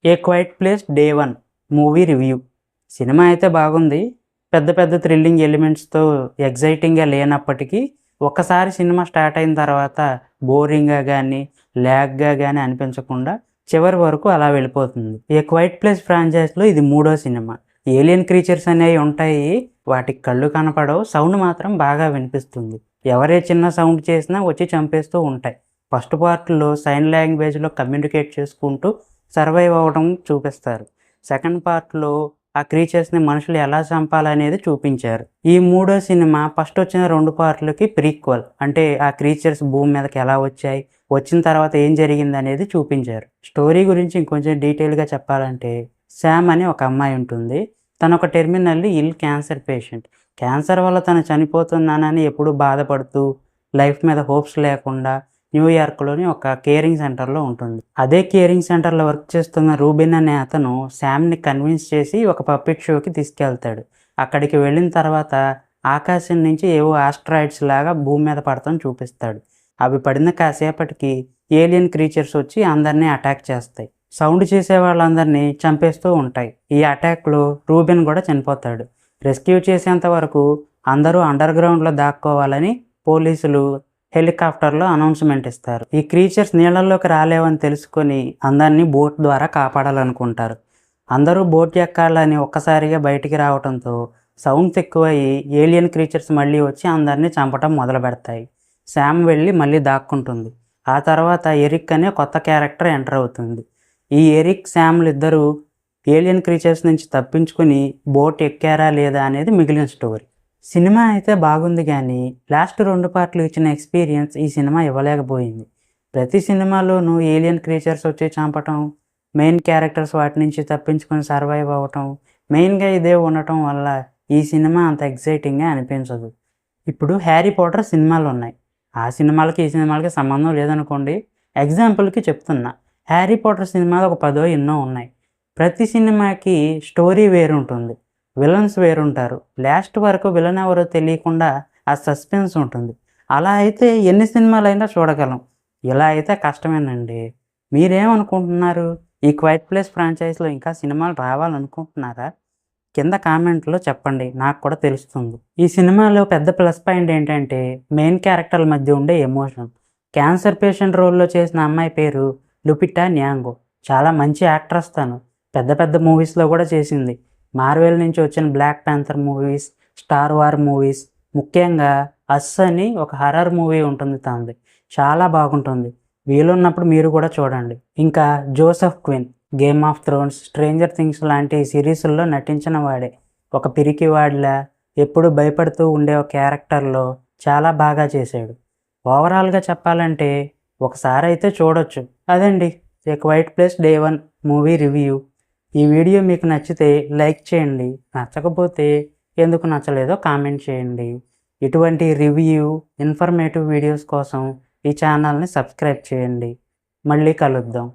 ఏ Quiet Place Day 1 movie review. సినిమా అయితే బాగుంది. పెద్ద పెద్ద థ్రిల్లింగ్ ఎలిమెంట్స్‌తో ఎక్సైటింగ్‌గా లేనప్పటికీ ఒక్కసారి సినిమా స్టార్ట్ అయిన తర్వాత బోరింగ్‌గా గానీ, ల్యాగ్‌గా గానీ అనిపించకుండా చివరి వరకు అలా వెళ్ళిపోతుంది. ఏ క్వైట్ ప్లేస్ ఫ్రాంచైజ్‌లో ఇది మూడో సినిమా. ఏలియన్ క్రీచర్స్ అనేవి ఉంటాయి. వాటికి కళ్ళు కనపడవు. సౌండ్ మాత్రం బాగా వినిపిస్తుంది. ఎవరే చిన్న సౌండ్ చేసినా వచ్చి చంపేస్తూ ఉంటాయి. ఫస్ట్ పార్ట్‌లో సైన్ లాంగ్వేజ్‌లో కమ్యూనికేట్ చేసుకుంటూ సర్వైవ్ అవ్వడం చూపిస్తారు. సెకండ్ పార్ట్‌లో ఆ క్రీచర్స్‌ని మనుషులు ఎలా చంపాలనేది చూపించారు. ఈ మూడో సినిమా ఫస్ట్ వచ్చిన 2 పార్ట్‌లకి ప్రీక్వెల్. అంటే ఆ క్రీచర్స్ భూమి మీదకి ఎలా వచ్చాయి, వచ్చిన తర్వాత ఏం జరిగిందనేది చూపించారు. స్టోరీ గురించి ఇంకొంచెం డీటెయిల్‌గా చెప్పాలంటే, శామ్ అని ఒక అమ్మాయి ఉంటుంది. తను ఒక టెర్మినల్లీ ఇల్ క్యాన్సర్ పేషెంట్. క్యాన్సర్ వల్ల తను చనిపోతున్నానని ఎప్పుడూ బాధపడుతూ, లైఫ్ మీద హోప్స్ లేకుండా న్యూయార్క్‌లోని ఒక కేరింగ్ సెంటర్‌లో ఉంటుంది. అదే కేరింగ్ సెంటర్‌లో వర్క్ చేస్తున్న రూబిన్ అనే అతను శామ్‌ని కన్విన్స్ చేసి ఒక పప్పెట్ షోకి తీసుకెళ్తాడు. అక్కడికి వెళ్ళిన తర్వాత ఆకాశం నుంచి ఏవో ఆస్ట్రాయిడ్స్ లాగా భూమి మీద పడటం చూపిస్తాడు. అవి పడిన కాసేపటికి ఏలియన్ క్రీచర్స్ వచ్చి అందరినీ అటాక్ చేస్తాయి. సౌండ్ చేసే వాళ్ళందరినీ చంపేస్తూ ఉంటాయి. ఈ అటాక్‌లో రూబిన్ కూడా చనిపోతాడు. రెస్క్యూ చేసేంత వరకు అందరూ అండర్ గ్రౌండ్‌లో దాక్కోవాలని పోలీసులు హెలికాప్టర్‌లో అనౌన్స్‌మెంట్ ఇస్తారు. ఈ క్రీచర్స్ నీళ్ళల్లోకి రాలేవని తెలుసుకొని అందరినీ బోట్ ద్వారా కాపాడాలనుకుంటారు. అందరూ బోట్ ఎక్కాలని ఒక్కసారిగా బయటికి రావడంతో సౌండ్స్ ఎక్కువయ్యి ఏలియన్ క్రీచర్స్ మళ్ళీ వచ్చి అందరినీ చంపటం మొదలుపెడతాయి. శామ్ వెళ్ళి మళ్ళీ దాక్కుంటుంది. ఆ తర్వాత ఎరిక్ అనే కొత్త క్యారెక్టర్ ఎంటర్ అవుతుంది. ఈ ఎరిక్, శామ్‌లు ఇద్దరూ ఏలియన్ క్రీచర్స్ నుంచి తప్పించుకుని బోట్ ఎక్కారా లేదా అనేది మిగిలిన స్టోరీ. సినిమా అయితే బాగుంది కానీ లాస్ట్ 2 పార్ట్లు ఇచ్చిన ఎక్స్పీరియన్స్ ఈ సినిమా ఇవ్వలేకపోయింది. ప్రతి సినిమాలోనూ ఏలియన్ క్రీచర్స్ వచ్చి చంపటం, మెయిన్ క్యారెక్టర్స్ వాటి నుంచి తప్పించుకొని సర్వైవ్ అవ్వటం, మెయిన్‌గా ఇదే ఉండటం వల్ల ఈ సినిమా అంత ఎక్సైటింగ్‌గా అనిపించదు. ఇప్పుడు 'హ్యారీ పాటర్' సినిమాలున్నాయి. ఆ సినిమాలకి ఈ సినిమాలకి సంబంధం లేదనుకోండి. ఎగ్జాంపుల్‌కి చెప్తున్నా. 'హ్యారీ పాటర్' సినిమాలు ఒక 10 ఎన్నో ఉన్నాయి. ప్రతి సినిమాకి స్టోరీ వేరుంటుంది. విలన్స్ వేరుంటారు. లాస్ట్ వరకు విలన్ ఎవరో తెలియకుండా ఆ సస్పెన్స్ ఉంటుంది. అలా అయితే ఎన్ని సినిమాలైనా చూడగలం. ఇలా అయితే కష్టమేనండి. మీరేమనుకుంటున్నారు? ఈ 'క్వైట్ ప్లేస్' ఫ్రాంచైజ్‌లో ఇంకా సినిమాలు రావాలనుకుంటున్నారా? కింద కామెంట్‌లో చెప్పండి. నాకు కూడా తెలుస్తుంది. ఈ సినిమాలో పెద్ద ప్లస్ పాయింట్ ఏంటంటే మెయిన్ క్యారెక్టర్ల మధ్య ఉండే ఎమోషన్. క్యాన్సర్ పేషెంట్ రోల్‌లో చేసిన అమ్మాయి పేరు లుపిటా న్యాంగో. చాలా మంచి యాక్ట్రెస్ తను. పెద్ద పెద్ద మూవీస్‌లో కూడా చేసింది. మార్వెల్ నుంచి వచ్చిన 'black panther' movies, 'star war' movies, ముఖ్యంగా 'అస్' అని ఒక హర్రర్ మూవీ ఉంటుంది తనది. చాలా బాగుంటుంది. వీలున్నప్పుడు మీరు కూడా చూడండి. ఇంకా జోసెఫ్ క్విన్ 'game of Thrones', 'stranger things' లాంటి సిరీసుల్లో నటించిన వాడే. ఒక పిరికివాడిలా ఎప్పుడు భయపడుతూ ఉండే ఒక క్యారెక్టర్‌లో చాలా బాగా చేశాడు. ఓవరాల్‌గా చెప్పాలంటే ఒకసారైతే చూడొచ్చు. అదండి 'A Quiet Place Day 1' movie review. ఈ వీడియో మీకు నచ్చితే లైక్ చేయండి. నచ్చకపోతే ఎందుకు నచ్చలేదో కామెంట్ చేయండి. ఇటువంటి రివ్యూ, ఇన్ఫర్మేటివ్ వీడియోస్ కోసం ఈ ఛానల్ని సబ్స్క్రైబ్ చేయండి. మళ్ళీ కలుద్దాం.